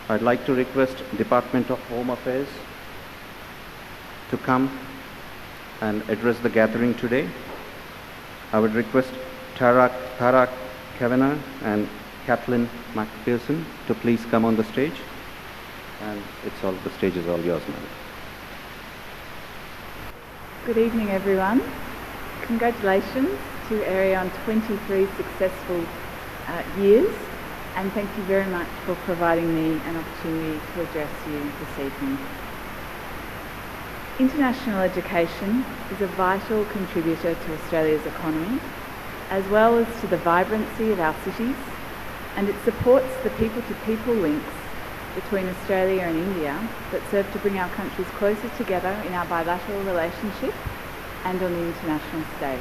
I'd like to request Department of Home Affairs to come and address the gathering today. I would request Tara Kavanagh and Kathleen McPherson to please come on the stage. And the stage is all yours, madam. Good evening, everyone. Congratulations to AAERI on 23 successful years, and thank you very much for providing me an opportunity to address you this evening. International education is a vital contributor to Australia's economy, as well as to the vibrancy of our cities, and it supports the people-to-people links between Australia and India that serve to bring our countries closer together in our bilateral relationship and on the international stage.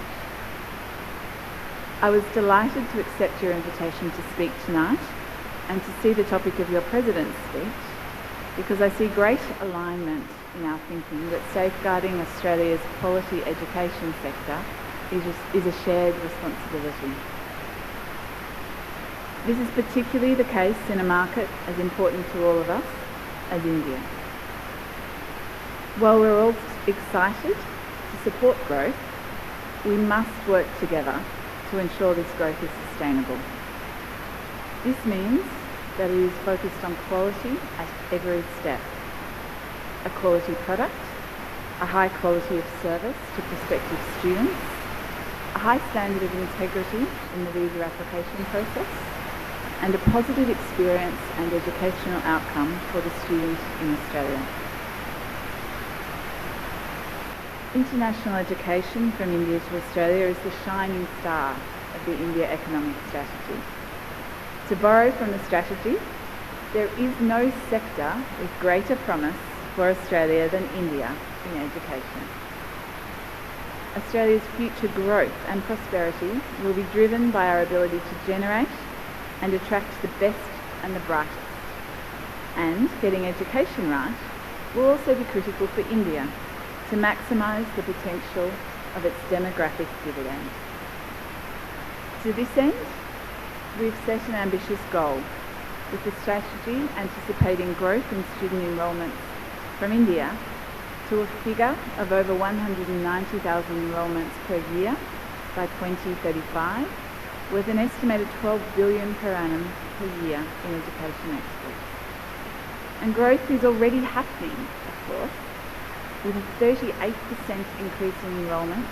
I was delighted to accept your invitation to speak tonight and to see the topic of your President's speech, because I see great alignment in our thinking that safeguarding Australia's quality education sector is a shared responsibility. This is particularly the case in a market as important to all of us as India. While we're all excited to support growth, we must work together to ensure this growth is sustainable. This means that it is focused on quality at every step. A quality product, a high quality of service to prospective students, a high standard of integrity in the visa application process, and a positive experience and educational outcome for the student in Australia. International education from India to Australia is the shining star of the India economic strategy. To borrow from the strategy, there is no sector with greater promise for Australia than India in education. Australia's future growth and prosperity will be driven by our ability to generate and attract the best and the brightest. And getting education right will also be critical for India to maximise the potential of its demographic dividend. To this end, we've set an ambitious goal, with the strategy anticipating growth in student enrolments from India to a figure of over 190,000 enrolments per year by 2035, with an estimated $12 billion per annum per year in education exports. And growth is already happening, of course, with a 38% increase in enrolments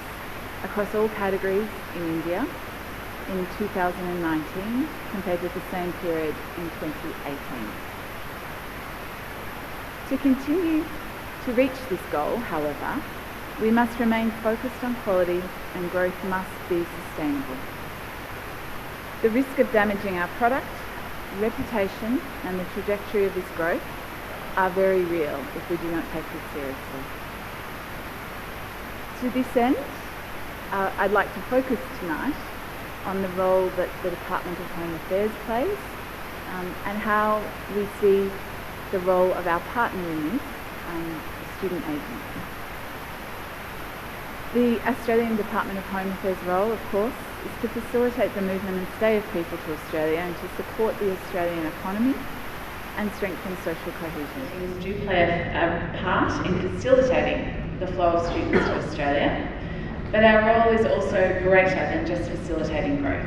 across all categories in India in 2019 compared with the same period in 2018. To continue to reach this goal, however, we must remain focused on quality, and growth must be sustainable. The risk of damaging our product, reputation, and the trajectory of this growth are very real if we do not take this seriously. To this end, I'd like to focus tonight on the role that the Department of Home Affairs plays and how we see the role of our partner in this, the student agency. The Australian Department of Home Affairs role, of course, is to facilitate the movement and stay of people to Australia and to support the Australian economy and strengthen social cohesion. Things do play a part in facilitating the flow of students to Australia, but our role is also greater than just facilitating growth.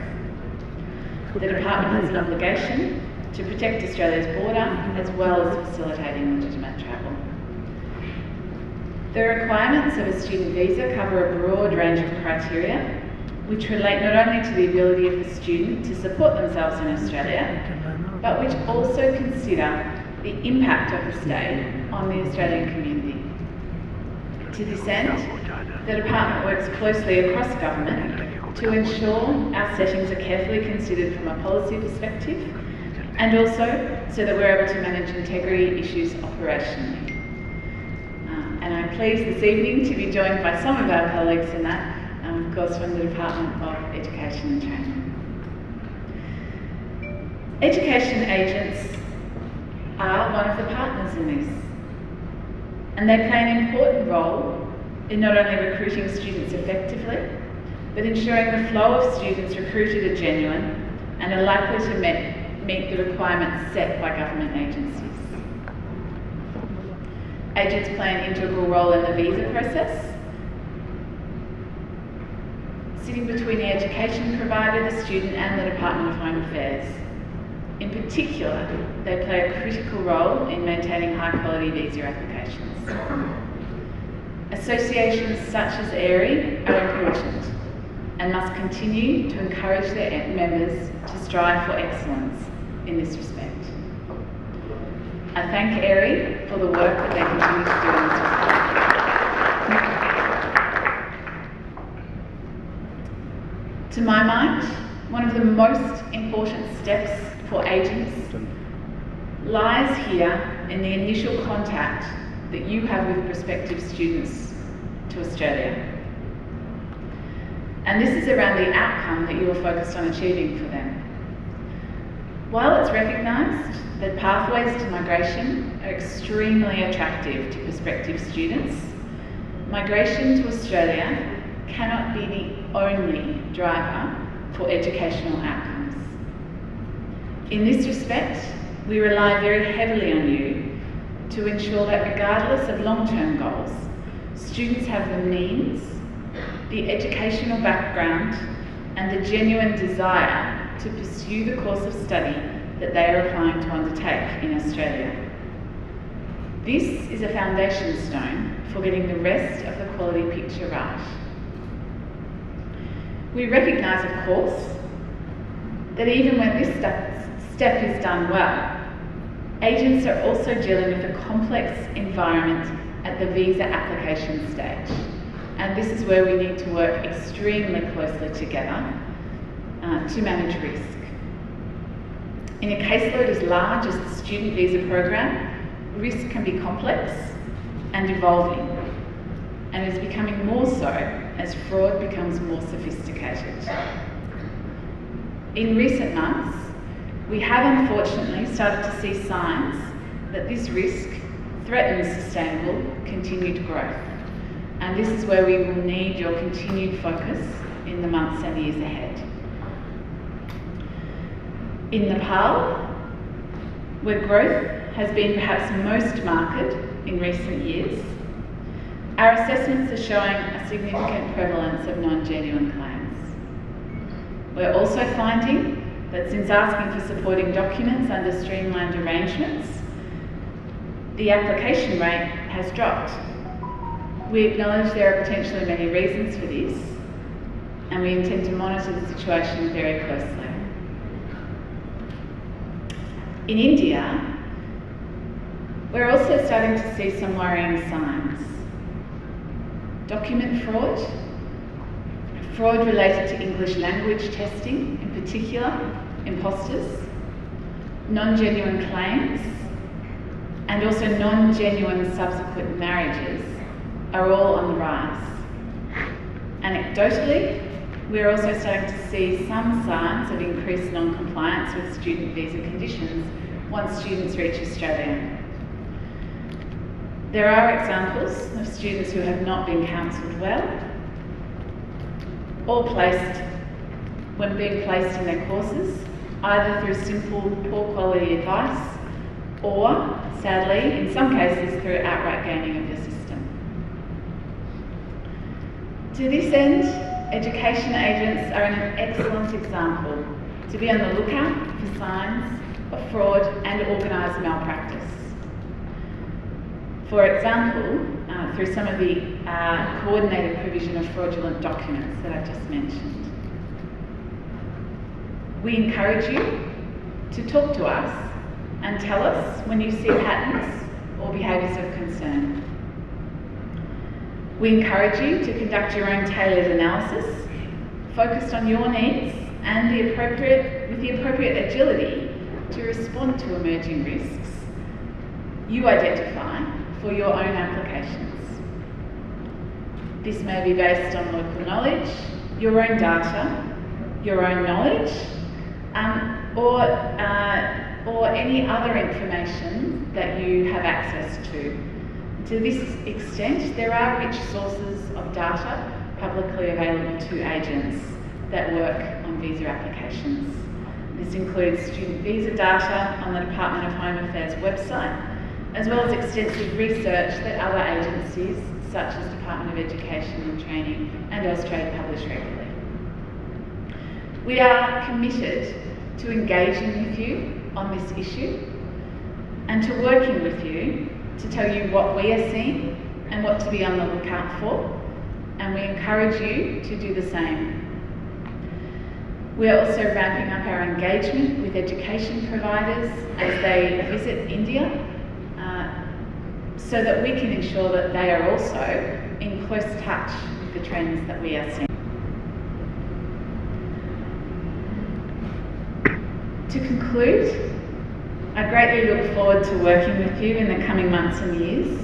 The Department has an obligation to protect Australia's border as well as facilitating legitimate travel. The requirements of a student visa cover a broad range of criteria which relate not only to the ability of the student to support themselves in Australia, but which also consider the impact of the stay on the Australian community. To this end, the Department works closely across government to ensure our settings are carefully considered from a policy perspective, and also so that we're able to manage integrity issues operationally. And I'm pleased this evening to be joined by some of our colleagues in that, of course from the Department of Education and Training. Education agents are one of the partners in this, and they play an important role in not only recruiting students effectively, but ensuring the flow of students recruited are genuine and are likely to meet the requirements set by government agencies. Agents play an integral role in the visa process, sitting between the education provider, the student and the Department of Home Affairs. In particular, they play a critical role in maintaining high quality visa applications. Associations such as AAERI are important and must continue to encourage their members to strive for excellence in this respect. I thank AAERI for the work that they continue to do in this respect. To my mind, one of the most important steps for agents lies here in the initial contact that you have with prospective students to Australia. And this is around the outcome that you are focused on achieving for them. While it's recognised that pathways to migration are extremely attractive to prospective students, migration to Australia cannot be the only driver for educational outcomes. In this respect, we rely very heavily on you to ensure that regardless of long-term goals, students have the means, the educational background and the genuine desire to pursue the course of study that they are applying to undertake in Australia. This is a foundation stone for getting the rest of the quality picture right. We recognise, of course, that even when this step is done well, agents are also dealing with a complex environment at the visa application stage. And this is where we need to work extremely closely together to manage risk. In a caseload as large as the student visa program, risk can be complex and evolving, and is becoming more so as fraud becomes more sophisticated. In recent months, we have unfortunately started to see signs that this risk threatens sustainable, continued growth. And this is where we will need your continued focus in the months and years ahead. In Nepal, where growth has been perhaps most marked in recent years, our assessments are showing a significant prevalence of non-genuine claims. We're also finding that since asking for supporting documents under streamlined arrangements, the application rate has dropped. We acknowledge there are potentially many reasons for this, and we intend to monitor the situation very closely. In India, we're also starting to see some worrying signs. Document fraud, fraud related to English language testing, in particular, imposters, non-genuine claims, and also non-genuine subsequent marriages are all on the rise. Anecdotally, we're also starting to see some signs of increased non-compliance with student visa conditions once students reach Australia. There are examples of students who have not been counselled well, or when being placed in their courses, either through simple poor quality advice, or sadly, in some cases, through outright gaming of the system. To this end, education agents are an excellent example to be on the lookout for signs of fraud and organised malpractice. For example, through some of the coordinated provision of fraudulent documents that I've just mentioned. We encourage you to talk to us and tell us when you see patterns or behaviours of concern. We encourage you to conduct your own tailored analysis, focused on your needs and with the appropriate agility to respond to emerging risks you identify for your own applications. This may be based on local knowledge, your own data, your own knowledge, or any other information that you have access to. To this extent, there are rich sources of data publicly available to agents that work on visa applications. This includes student visa data on the Department of Home Affairs website, as well as extensive research that other agencies, such as Department of Education and Training and Austrade, publish regularly. We are committed to engaging with you on this issue and to working with you to tell you what we are seeing and what to be on the lookout for, and we encourage you to do the same. We are also ramping up our engagement with education providers as they visit India, so that we can ensure that they are also in close touch with the trends that we are seeing. To conclude, I greatly look forward to working with you in the coming months and years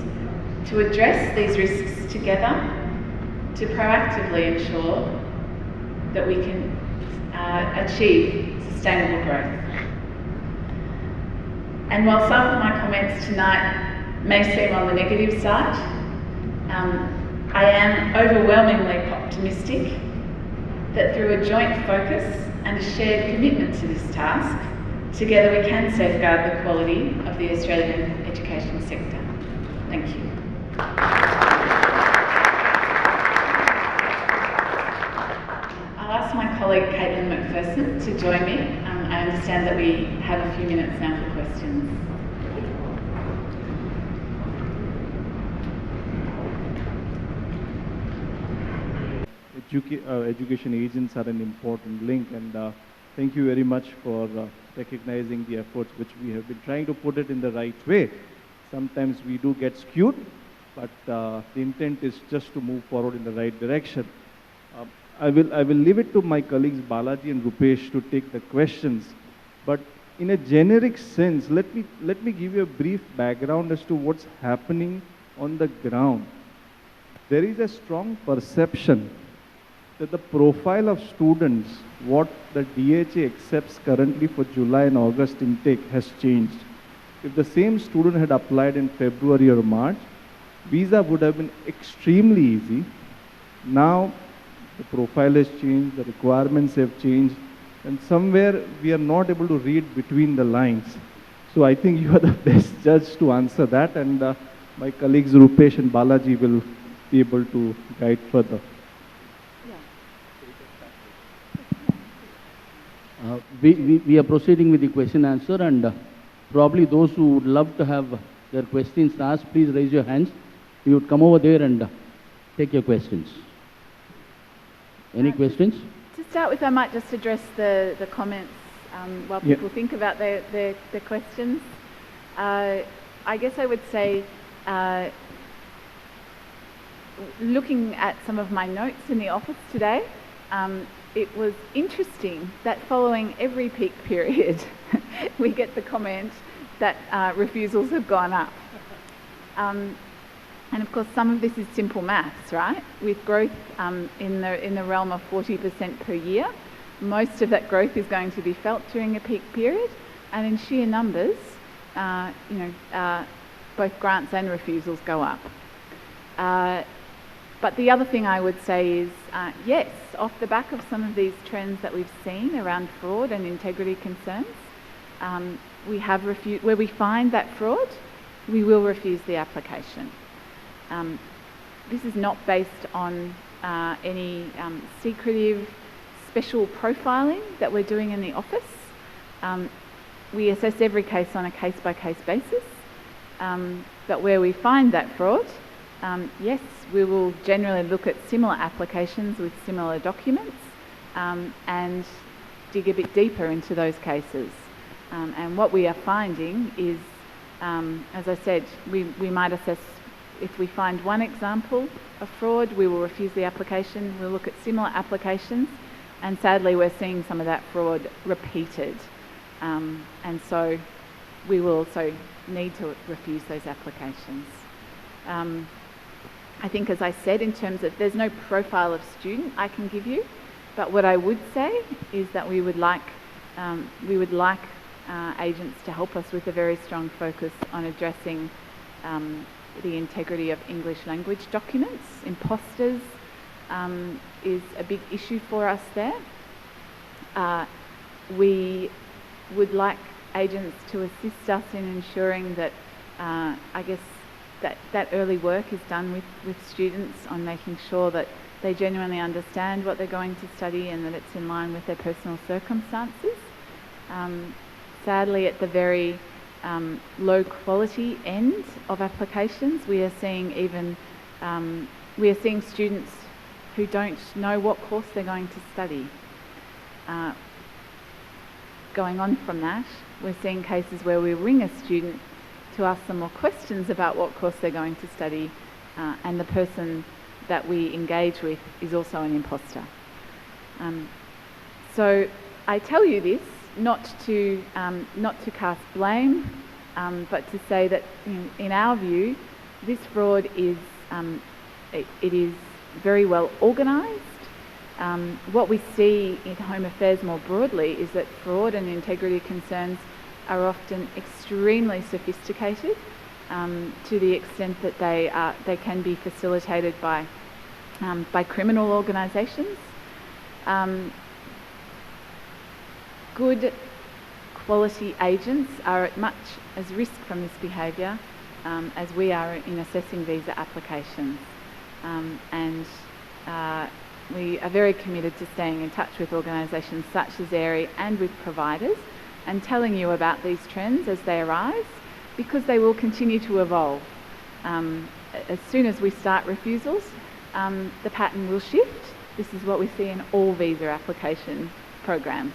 to address these risks together, to proactively ensure that we can achieve sustainable growth. And while some of my comments tonight may seem on the negative side, I am overwhelmingly optimistic that through a joint focus and a shared commitment to this task, together we can safeguard the quality of the Australian education sector. Thank you. I'll ask my colleague Caitlin McPherson to join me. I understand that we have a few minutes now for questions. Education agents are an important link, and thank you very much for recognizing the efforts which we have been trying to put it in the right way. Sometimes we do get skewed, but the intent is just to move forward in the right direction. I will leave it to my colleagues Balaji and Rupesh to take the questions, but in a generic sense, let me give you a brief background as to what's happening on the ground. There is a strong perception that the profile of students, what the DHA accepts currently for July and August intake, has changed. If the same student had applied in February or March, visa would have been extremely easy. Now the profile has changed, the requirements have changed, and somewhere we are not able to read between the lines. So I think you are the best judge to answer that, and my colleagues Rupesh and Balaji will be able to guide further. We are proceeding with the question answer, and probably those who would love to have their questions asked, please raise your hands. We would come over there and take your questions. Any questions? To start with, I might just address the comments while people think about their questions. I guess I would say, looking at some of my notes in the office today, it was interesting that following every peak period, we get the comment that refusals have gone up. And of course, some of this is simple maths, right? With growth in the realm of 40% per year, most of that growth is going to be felt during a peak period, and in sheer numbers, both grants and refusals go up. But the other thing I would say is, yes, off the back of some of these trends that we've seen around fraud and integrity concerns, where we find that fraud, we will refuse the application. This is not based on any secretive special profiling that we're doing in the office. We assess every case on a case-by-case basis, but where we find that fraud, yes, we will generally look at similar applications with similar documents and dig a bit deeper into those cases. And what we are finding is, as I said, we might assess, if we find one example of fraud, we will refuse the application. We'll look at similar applications, and sadly we're seeing some of that fraud repeated. And so we will also need to refuse those applications. I think, as I said, in terms of, there's no profile of student I can give you, but what I would say is that we would like agents to help us with a very strong focus on addressing the integrity of English language documents. Imposters is a big issue for us there. We would like agents to assist us in ensuring that I guess that early work is done with students on making sure that they genuinely understand what they're going to study and that it's in line with their personal circumstances. Sadly, at the very low quality end of applications, we are seeing students who don't know what course they're going to study. Going on from that, we're seeing cases where we ring a student to ask them more questions about what course they're going to study, and the person that we engage with is also an imposter. So I tell you this not to cast blame, but to say that in our view, this fraud is it is very well organised. What we see in Home Affairs more broadly is that fraud and integrity concerns are often extremely sophisticated, to the extent that they can be facilitated by criminal organisations. Good quality agents are at much as risk from this behaviour as we are in assessing visa applications, and we are very committed to staying in touch with organisations such as AAERI and with providers and telling you about these trends as they arise, because they will continue to evolve. As soon as we start refusals, the pattern will shift. This is what we see in all visa application programs.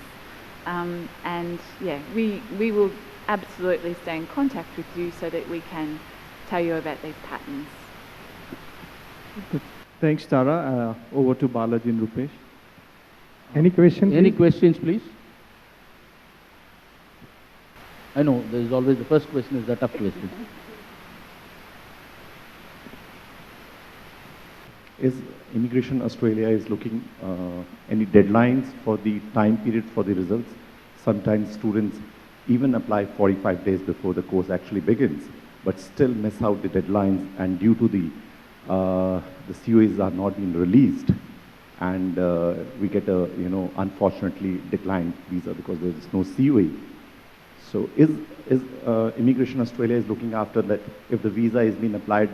And yeah, we will absolutely stay in contact with you so that we can tell you about these patterns. Thanks, Tara. Over to Balaji and Rupesh. Any questions? Any questions, please? I know there is always the first question is the tough question. Is Immigration Australia is looking any deadlines for the time period for the results? Sometimes students even apply 45 days before the course actually begins, but still miss out the deadlines, and due to the COAs are not being released, and we get a unfortunately declined visa because there is no COA. So is Immigration Australia is looking after that if the visa is being applied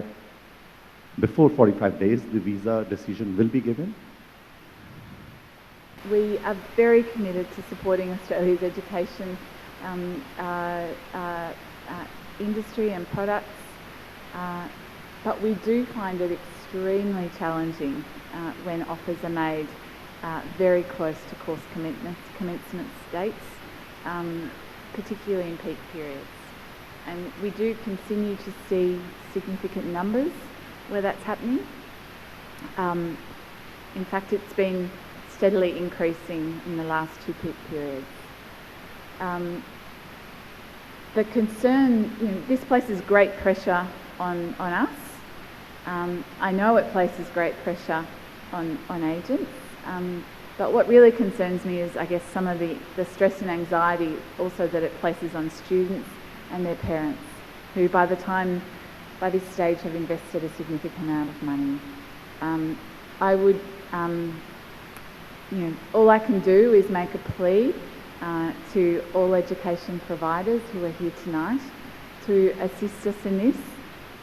before 45 days, the visa decision will be given? We are very committed to supporting Australia's education industry and products, but we do find it extremely challenging when offers are made very close to course commencement dates, particularly in peak periods. And we do continue to see significant numbers where that's happening. In fact, it's been steadily increasing in the last two peak periods. The concern, this places great pressure on us. I know it places great pressure on agents, but what really concerns me is, I guess, some of the stress and anxiety also that it places on students and their parents, who by this stage have invested a significant amount of money. I would, all I can do is make a plea to all education providers who are here tonight to assist us in this,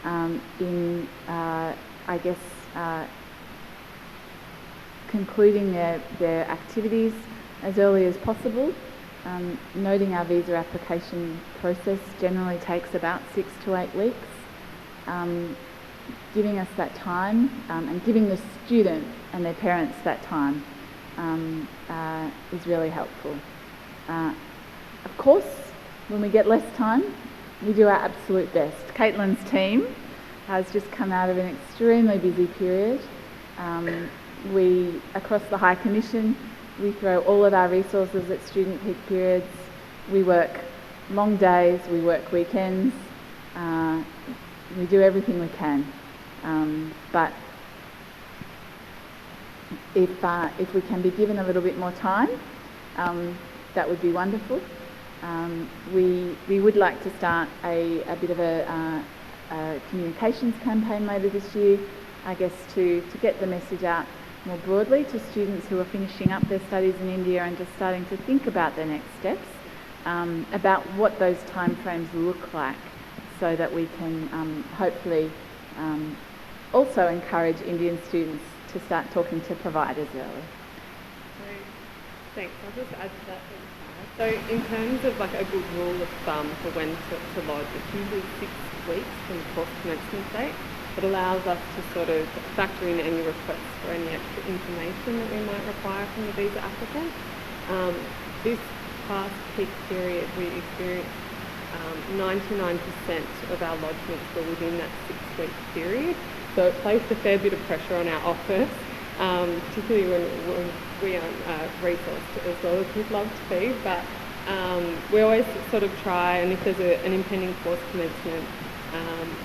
I guess, concluding their activities as early as possible. Noting our visa application process generally takes about 6 to 8 weeks. Giving us that time and giving the student and their parents that time is really helpful. Of course, when we get less time, we do our absolute best. Caitlin's team has just come out of an extremely busy period. Across the High Commission, we throw all of our resources at student peak periods. We work long days, we work weekends, we do everything we can. But if we can be given a little bit more time, that would be wonderful. We would like to start a bit of a communications campaign later this year, I guess, to get the message out more broadly to students who are finishing up their studies in India and just starting to think about their next steps, about what those timeframes look like, so that we can hopefully also encourage Indian students to start talking to providers early. Thanks. I'll just add to that. So in terms of like a good rule of thumb for when to lodge, it's usually 6 weeks from the course commencement date. It allows us to sort of factor in any requests for any extra information that we might require from the visa applicant. This past peak period, we experienced 99% of our lodgements were within that 6-week period. So it placed a fair bit of pressure on our office, particularly when we aren't resourced as well as we'd love to be. But we always sort of try, and if there's an impending course commencement,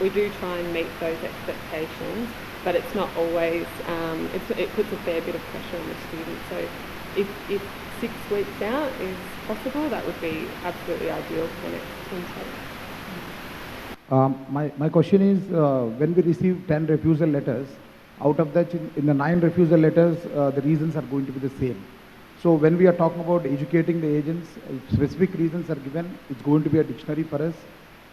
we do try and meet those expectations, but it's not always, it puts a fair bit of pressure on the student. So if 6 weeks out is possible, that would be absolutely ideal for the next intake. My question is, when we receive 10 refusal letters, out of that, in the 9 refusal letters, the reasons are going to be the same. So when we are talking about educating the agents, if specific reasons are given, it's going to be a dictionary for us.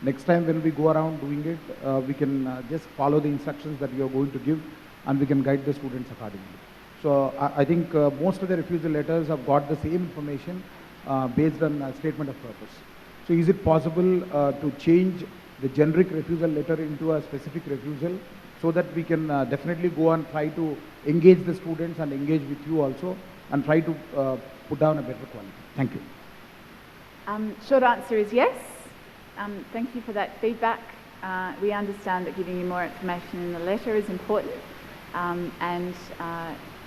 Next time when we go around doing it, we can just follow the instructions that we are going to give, and we can guide the students accordingly. So I think most of the refusal letters have got the same information based on statement of purpose. So is it possible to change the generic refusal letter into a specific refusal, so that we can definitely go and try to engage the students and engage with you also, and try to put down a better quality? Thank you. Short answer is yes. Thank you for that feedback. We understand that giving you more information in the letter is important, and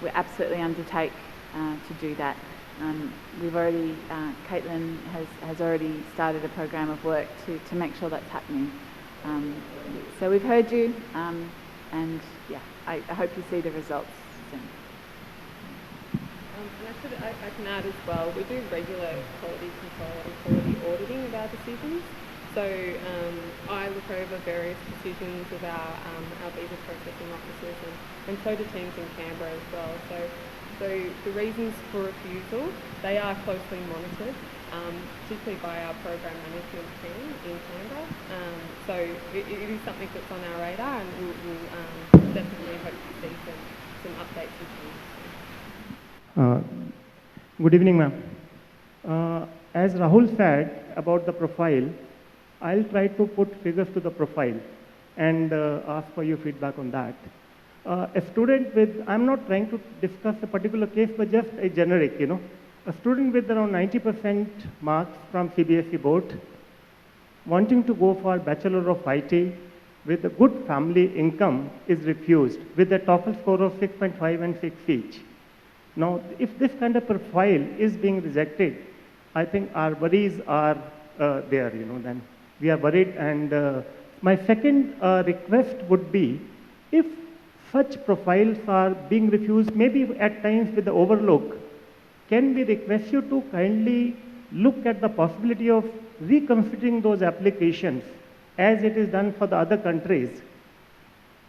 we absolutely undertake to do that. We've already, Caitlin has already started a program of work to make sure that's happening. So we've heard you, and yeah, I hope you see the results soon. I can add as well, we do regular quality control and quality auditing of our decisions. So I look over various decisions of our visa processing officers, and so do teams in Canberra as well. So the reasons for refusal, they are closely monitored, particularly by our program management team in Canberra. So it is something that's on our radar, and we'll definitely hope to see some updates and changes. Good evening, ma'am. As Rahul said about the profile, I'll try to put figures to the profile and ask for your feedback on that. A student with, I'm not trying to discuss a particular case, but just a generic, a student with around 90% marks from CBSE board, wanting to go for Bachelor of IT with a good family income is refused with a TOEFL score of 6.5 and 6 each. Now, if this kind of profile is being rejected, I think our worries are there, then we are worried. And my second request would be, if such profiles are being refused, maybe at times with the overlook, can we request you to kindly look at the possibility of reconsidering those applications as it is done for the other countries?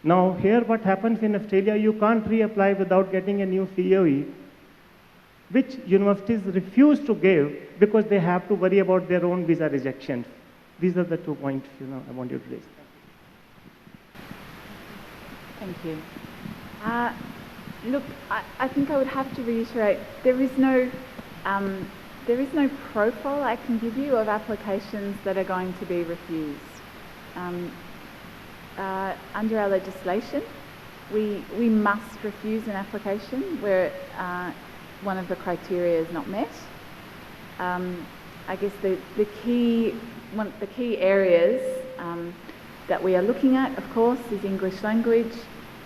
Now, here what happens in Australia, you can't reapply without getting a new COE, which universities refuse to give because they have to worry about their own visa rejections. These are the 2 points, I want you to raise. Thank you. Look, I think I would have to reiterate, there is no profile I can give you of applications that are going to be refused. Under our legislation, we must refuse an application where one of the criteria is not met. I guess the key areas that we are looking at, of course, is English language,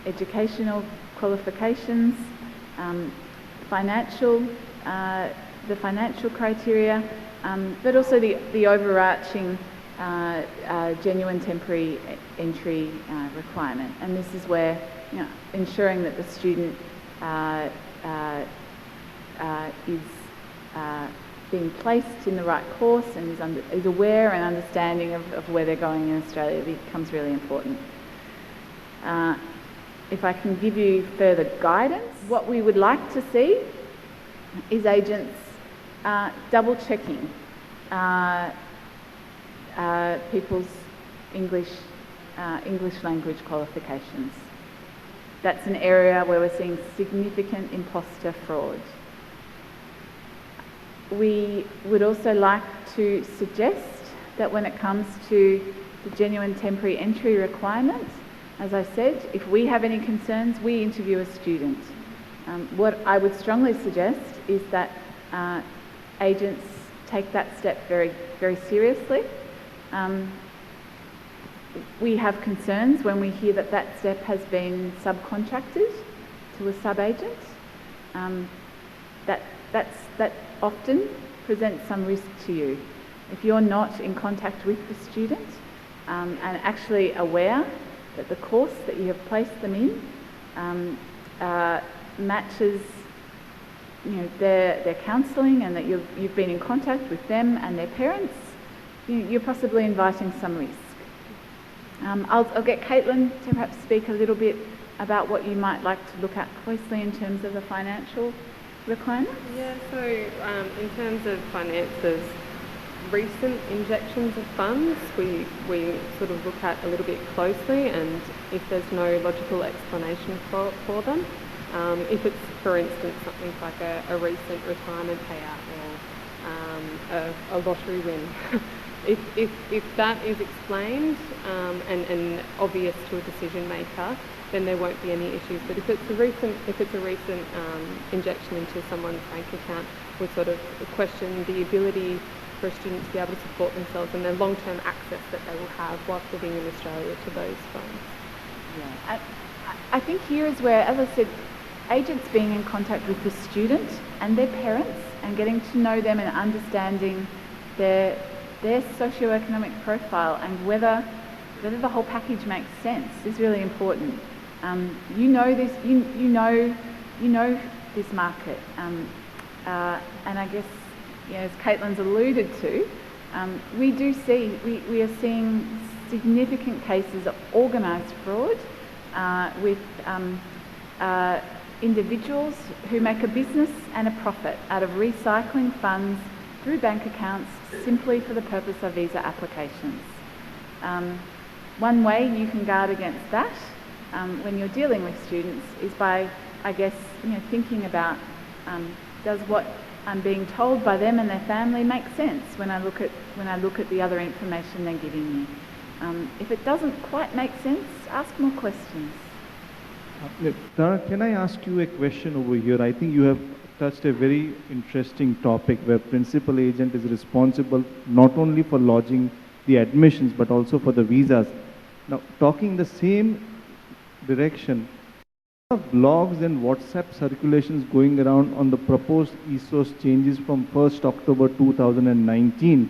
educational qualifications, the financial criteria, but also the overarching genuine temporary entry requirement. And this is where ensuring that the student is being placed in the right course and is aware and understanding of where they're going in Australia becomes really important. If I can give you further guidance, what we would like to see is agents double checking people's English language qualifications. That's an area where we're seeing significant imposter fraud. We would also like to suggest that when it comes to the genuine temporary entry requirement, as I said, if we have any concerns, we interview a student. What I would strongly suggest is that agents take that step very, very seriously. We have concerns when we hear that that step has been subcontracted to a sub-agent. That often presents some risk to you. If you're not in contact with the student and actually aware that the course that you have placed them in matches, their counselling, and that you've been in contact with them and their parents, you're possibly inviting some risk. I'll get Caitlin to perhaps speak a little bit about what you might like to look at closely in terms of the financial requirements. Yeah, so in terms of finances, recent injections of funds we sort of look at a little bit closely, and if there's no logical explanation for them, if it's, for instance, something like a recent retirement payout or a lottery win, if that is explained and obvious to a decision maker, then there won't be any issues. But if it's a recent injection into someone's bank account, we sort of question the ability for a student to be able to support themselves and the long-term access that they will have whilst living in Australia to those funds. Yeah. I think here is where, as I said, agents being in contact with the student and their parents and getting to know them and understanding their socioeconomic profile and whether the whole package makes sense is really important. You know this. You know this market, and I guess, as Caitlin's alluded to, we are seeing significant cases of organised fraud with individuals who make a business and a profit out of recycling funds through bank accounts simply for the purpose of visa applications. One way you can guard against that when you're dealing with students is by, I guess, thinking about, does what I'm being told by them and their family make sense when I look at the other information they're giving me? If it doesn't quite make sense, ask more questions. Tara, can I ask you a question over here? I think you have touched a very interesting topic where principal agent is responsible not only for lodging the admissions but also for the visas. Now, talking the same direction, there are blogs and WhatsApp circulations going around on the proposed ESOS changes from 1st October 2019,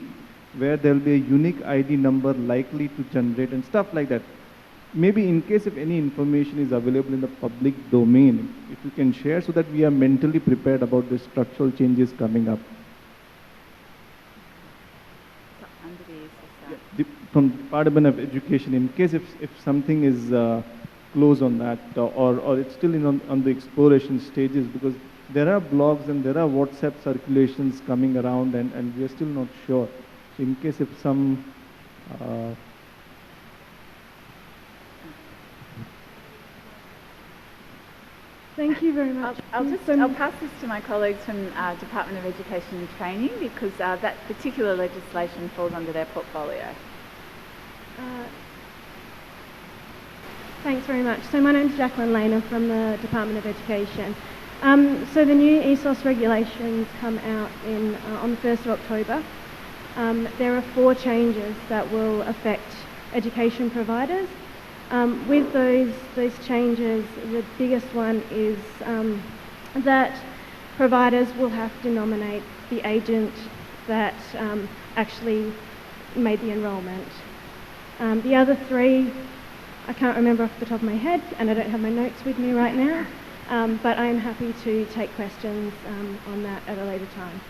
where there will be a unique ID number likely to generate and stuff like that. Maybe in case if any information is available in the public domain, if you can share so that we are mentally prepared about the structural changes coming up. From the Department of Education, in case if something is close on that or it's still on the exploration stages, because there are blogs and there are WhatsApp circulations coming around and we are still not sure. So in case if some Thank you very much. I'll pass this to my colleagues from Department of Education and Training, because that particular legislation falls under their portfolio. Thanks very much. So my name's Jacqueline Lane. I'm from the Department of Education. So the new ESOS regulations come out on the 1st of October. There are 4 changes that will affect education providers. With those changes, the biggest one is that providers will have to nominate the agent that actually made the enrolment. The other 3, I can't remember off the top of my head, and I don't have my notes with me right now, but I'm happy to take questions on that at a later time.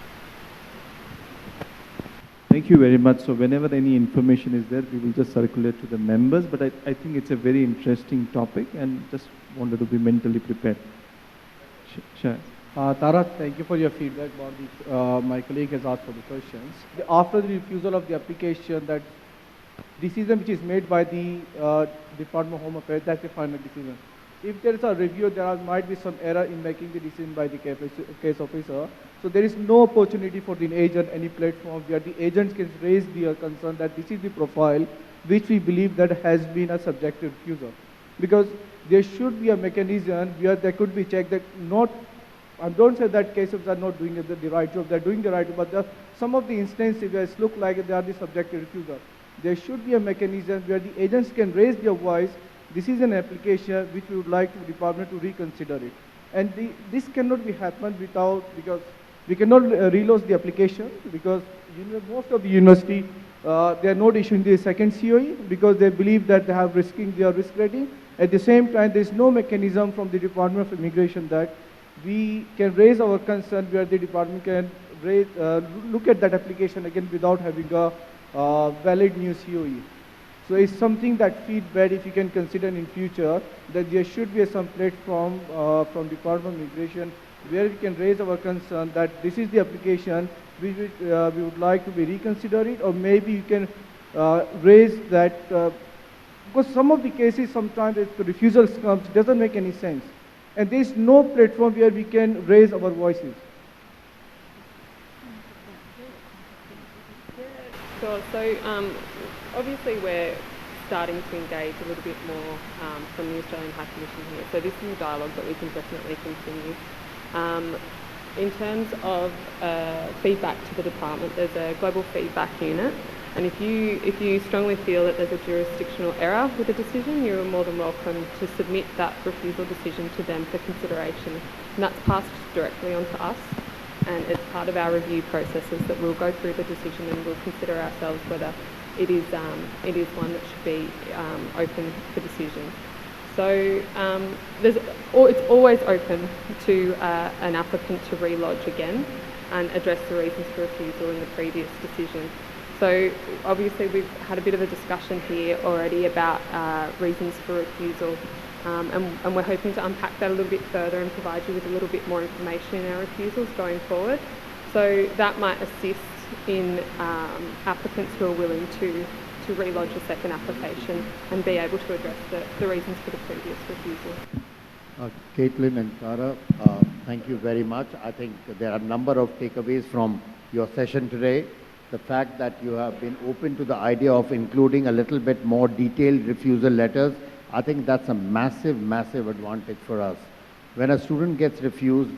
Thank you very much. So whenever any information is there, we will just circulate to the members. But I think it's a very interesting topic and just wanted to be mentally prepared. Sure. Tara, thank you for your feedback about my colleague has asked for the questions. After the refusal of the application, that decision which is made by the Department of Home Affairs, that's the final decision. If there is a review, might be some error in making the decision by the case officer. So there is no opportunity for the agent, any platform where the agents can raise their concern that this is the profile which we believe that has been a subjective refusal. Because there should be a mechanism where there could be checked that not, I don't say that cases are not doing the right job, they're doing the right job, but some of the instances where it looks like they are the subjective refusal. There should be a mechanism where the agents can raise their voice. This is an application which we would like the department to reconsider it. And this cannot be happened without, because we cannot relaunch the application, because most of the university, they are not issuing the second COE because they believe that they have risking their risk rating. At the same time, there is no mechanism from the Department of Immigration that we can raise our concern where the department can raise, look at that application again without having a valid new COE. So it's something that feels bad if you can consider in future that there should be some platform from Department of Immigration where we can raise our concern that this is the application we would like to be reconsidered, or maybe you can raise that, because some of the cases sometimes if the refusal comes, it doesn't make any sense. And there is no platform where we can raise our voices. Sure. So obviously we're starting to engage a little bit more from the Australian High Commission here. So this is a dialogue that we can definitely continue. In terms of feedback to the department, there's a global feedback unit, and if you strongly feel that there's a jurisdictional error with a decision, you're more than welcome to submit that refusal decision to them for consideration, and that's passed directly onto us. And it's part of our review processes that we'll go through the decision and we'll consider ourselves whether it is one that should be open for decision. So it's always open to an applicant to relodge again and address the reasons for refusal in the previous decision. So obviously we've had a bit of a discussion here already about reasons for refusal. And we're hoping to unpack that a little bit further and provide you with a little bit more information in our refusals going forward. So that might assist in applicants who are willing to relodge a second application and be able to address the reasons for the previous refusal. Caitlin and Tara, thank you very much. I think there are a number of takeaways from your session today. The fact that you have been open to the idea of including a little bit more detailed refusal letters, I think that's a massive, massive advantage for us. When a student gets refused,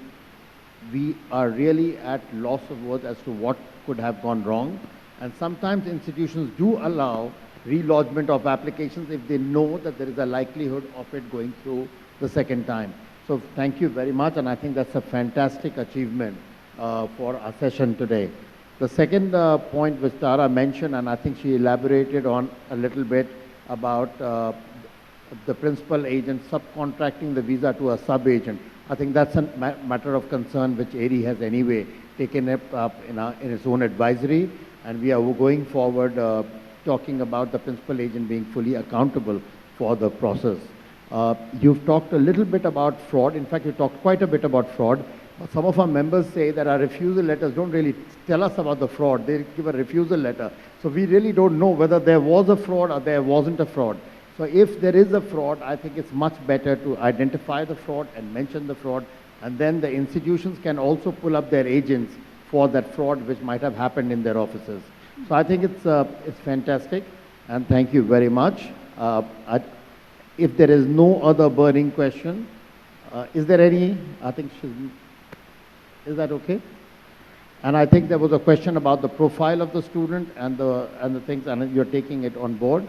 we are really at loss of words as to what could have gone wrong. And sometimes institutions do allow relodgement of applications if they know that there is a likelihood of it going through the second time. So thank you very much, and I think that's a fantastic achievement for our session today. The second point which Tara mentioned, and I think she elaborated on a little bit about the principal agent subcontracting the visa to a sub-agent. I think that's a matter of concern which AAERI has anyway taken up in its own advisory, and we are going forward talking about the principal agent being fully accountable for the process. You've talked a little bit about fraud. In fact, you talked quite a bit about fraud. Some of our members say that our refusal letters don't really tell us about the fraud. They give a refusal letter. So we really don't know whether there was a fraud or there wasn't a fraud. So if there is a fraud, I think it's much better to identify the fraud and mention the fraud, and then the institutions can also pull up their agents for that fraud which might have happened in their offices. So I think it's fantastic, and thank you very much. If there is no other burning question, is there any? I think is that okay? And I think there was a question about the profile of the student and the things, and you're taking it on board.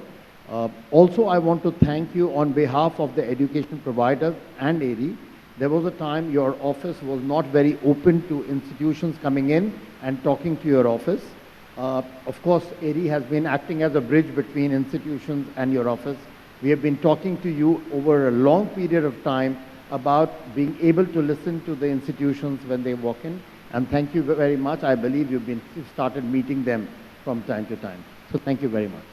Also, I want to thank you on behalf of the education providers and AAERI. There was a time your office was not very open to institutions coming in and talking to your office. Of course, AAERI has been acting as a bridge between institutions and your office. We have been talking to you over a long period of time about being able to listen to the institutions when they walk in. And thank you very much. I believe you've started meeting them from time to time. So thank you very much.